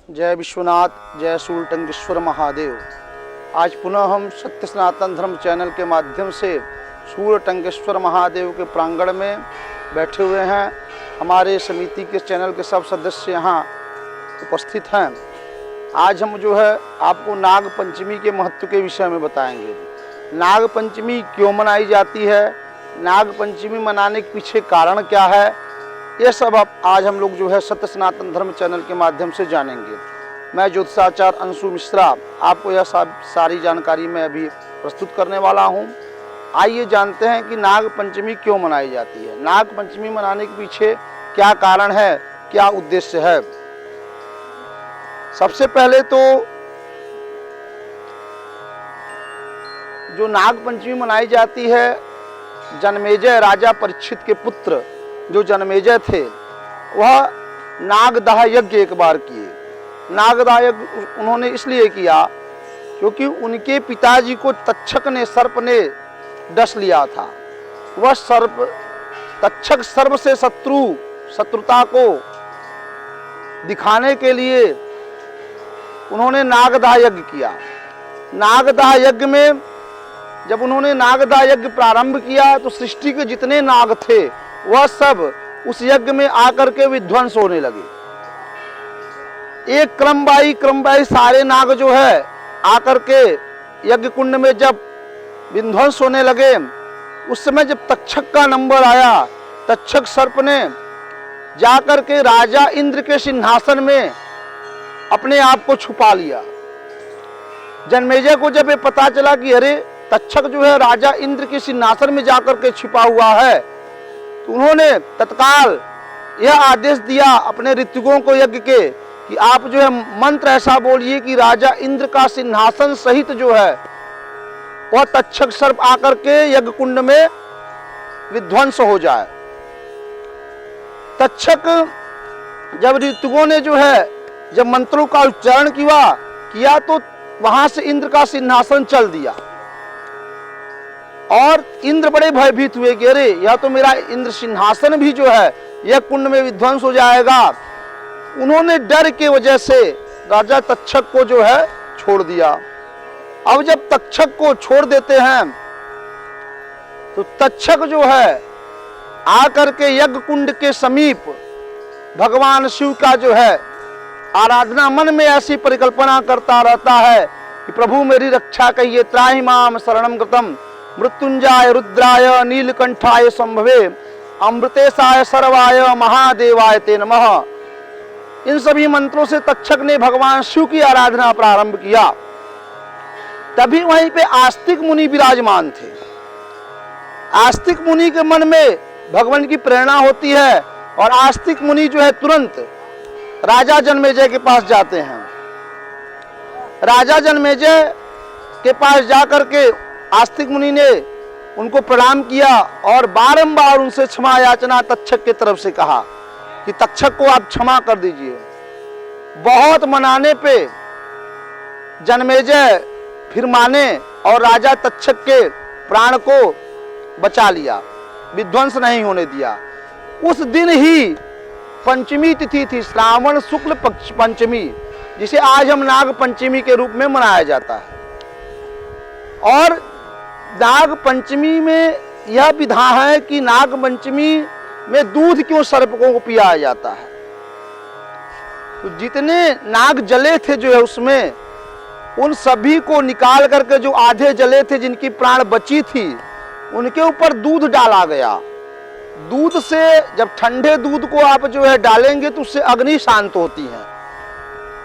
जय विश्वनाथ, जय शूलटंकेश्वर महादेव। आज पुनः हम सत्य सनातन धर्म चैनल के माध्यम से शूलटंकेश्वर महादेव के प्रांगण में बैठे हुए हैं। हमारे समिति के चैनल के सब सदस्य यहाँ उपस्थित हैं। आज हम आपको नाग पंचमी के महत्व के विषय में बताएंगे। नाग पंचमी क्यों मनाई जाती है, नाग पंचमी मनाने के पीछे कारण क्या है, ये सब आज हम लोग सत्य सनातन धर्म चैनल के माध्यम से जानेंगे। मैं ज्योतिषाचार्य अंशु मिश्रा आपको यह सारी जानकारी मैं अभी प्रस्तुत करने वाला हूँ। आइए जानते हैं कि नाग पंचमी क्यों मनाई जाती है, नाग पंचमी मनाने के पीछे क्या कारण है, क्या उद्देश्य है। सबसे पहले तो जो नाग पंचमी मनाई जाती है, जन्मेजय राजा परीक्षित के पुत्र जो जन्मेजय थे वह नागदाह यज्ञ एक बार किए। नागदाह यज्ञ उन्होंने इसलिए किया क्योंकि उनके पिताजी को तक्षक ने, सर्प ने डस लिया था। वह सर्प, तक्षक सर्प से शत्रुता को दिखाने के लिए उन्होंने नागदाह यज्ञ किया। नागदाह यज्ञ में जब उन्होंने नागदाह यज्ञ प्रारंभ किया तो सृष्टि के जितने नाग थे वह सब उस यज्ञ में आकर के विध्वंस होने लगे। एक क्रमवाई सारे नाग आकर के यज्ञ कुंड में जब विध्वंस होने लगे, उस समय जब तक्षक का नंबर आया, तक्षक सर्प ने जाकर के राजा इंद्र के सिंहासन में अपने आप को छुपा लिया। जन्मेजय को जब ये पता चला कि अरे तक्षक राजा इंद्र के सिंहासन में जाकर के छिपा हुआ है, तो उन्होंने तत्काल यह आदेश दिया अपने ऋतुकों को यज्ञ के कि आप मंत्र ऐसा बोलिए कि राजा इंद्र का सिंहासन सहित वह तक्षक सर्प आकर के यज्ञ कुंड में विध्वंस हो जाए। तक्षक जब ऋतुकों ने जब मंत्रों का उच्चारण किया तो वहां से इंद्र का सिंहासन चल दिया और इंद्र बड़े भयभीत हुए कि अरे यह तो मेरा इंद्र सिंहासन भी यह कुंड में विध्वंस हो जाएगा। उन्होंने डर के वजह से राजा तक्षक को छोड़ दिया। अब जब तक्षक को छोड़ देते हैं तो तक्षक आकर के यज्ञ कुंड के समीप भगवान शिव का आराधना मन में ऐसी परिकल्पना करता रहता है कि प्रभु मेरी रक्षा कहिए, त्राहि माम शरणम कृतम, मृत्युंजय रुद्राय नीलकंठाय संभवे, अमृतेशाय सर्वाय महादेवाय ते नमः। इन सभी मंत्रों से तक्षक ने भगवान शिव की आराधना प्रारंभ किया। तभी वहीं पे आस्तिक मुनि विराजमान थे। आस्तिक मुनि के मन में भगवान की प्रेरणा होती है और आस्तिक मुनि तुरंत राजा जन्मेजय के पास जाते हैं। राजा जन्मेजय के पास जाकर के आस्तिक मुनि ने उनको प्रणाम किया और बारंबार उनसे क्षमा याचना तक्षक की तरफ से कहा कि तक्षक को आप क्षमा कर दीजिए। बहुत मनाने पे जन्मेजय फिर माने और राजा तक्षक के प्राण को बचा लिया, विध्वंस नहीं होने दिया। उस दिन ही पंचमी तिथि थी, श्रावण शुक्ल पक्ष पंचमी, जिसे आज हम नाग पंचमी के रूप में मनाया जाता है। और नाग पंचमी में यह विधा है कि नाग पंचमी में दूध क्यों सर्पों को पियाया जाता है। तो जितने नाग जले थे उसमें उन सभी को निकाल करके जो आधे जले थे, जिनकी प्राण बची थी, उनके ऊपर दूध डाला गया। दूध से जब ठंडे दूध को आप डालेंगे तो उससे अग्नि शांत होती है।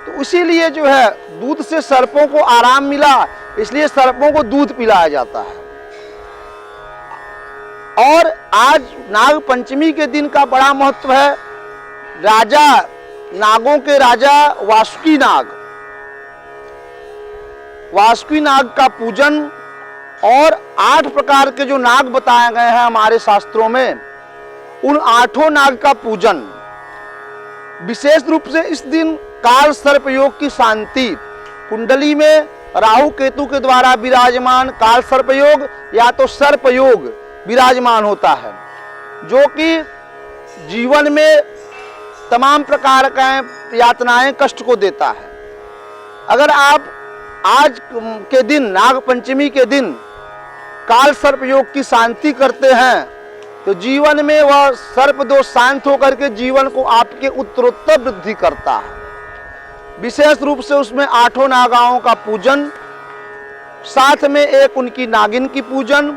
तो इसीलिए दूध से सर्पों को आराम मिला, इसलिए सर्पों को दूध पिलाया जाता है। और आज नाग पंचमी के दिन का बड़ा महत्व है। राजा नागों के राजा वासुकी नाग का पूजन और 8 प्रकार के जो नाग बताए गए हैं हमारे शास्त्रों में, उन 8 नाग का पूजन विशेष रूप से इस दिन काल सर्प योग की शांति, कुंडली में राहु केतु के द्वारा विराजमान काल सर्प योग या तो सर्प योग विराजमान होता है, जो कि जीवन में तमाम प्रकार का यातनाएं कष्ट को देता है। अगर आप आज के दिन नाग पंचमी के दिन काल सर्प योग की शांति करते हैं तो जीवन में वह सर्प दोष शांत होकर के जीवन को आपके उत्तरोत्तर वृद्धि करता है। विशेष रूप से उसमें 8 नागाओं का पूजन, साथ में एक उनकी नागिन की पूजन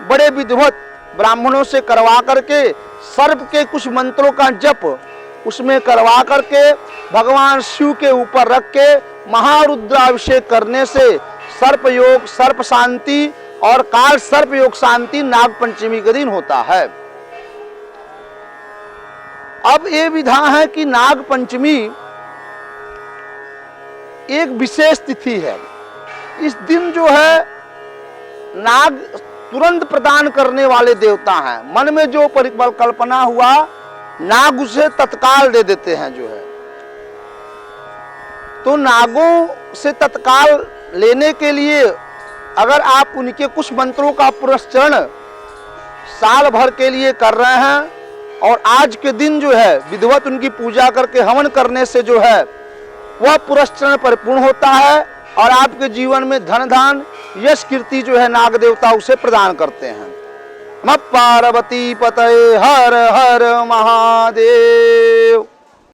बड़े विधिवत ब्राह्मणों से करवा करके सर्प के कुछ मंत्रों का जप उसमें करवा करके भगवान शिव के ऊपर रख के महारुद्राभिषेक करने से सर्प योग, सर्प शांति और काल सर्प योग शांति नाग पंचमी के दिन होता है। अब ये विधा है कि नाग पंचमी एक विशेष तिथि है। इस दिन जो है नाग तुरंत प्रदान करने वाले देवता हैं। मन में जो परिकल्पना हुआ नाग उसे तत्काल दे देते हैं जो है। तो नागों से तत्काल लेने के लिए अगर आप उनके कुछ मंत्रों का पुरस्चरण साल भर के लिए कर रहे हैं और आज के दिन जो है विधिवत उनकी पूजा करके हवन करने से जो है वह पुरस्चरण परिपूर्ण होता है और आपके जीवन में धन धान यश कीर्ति जो है नाग देवता उसे प्रदान करते हैं। नमः पार्वती पतये हर हर महादेव।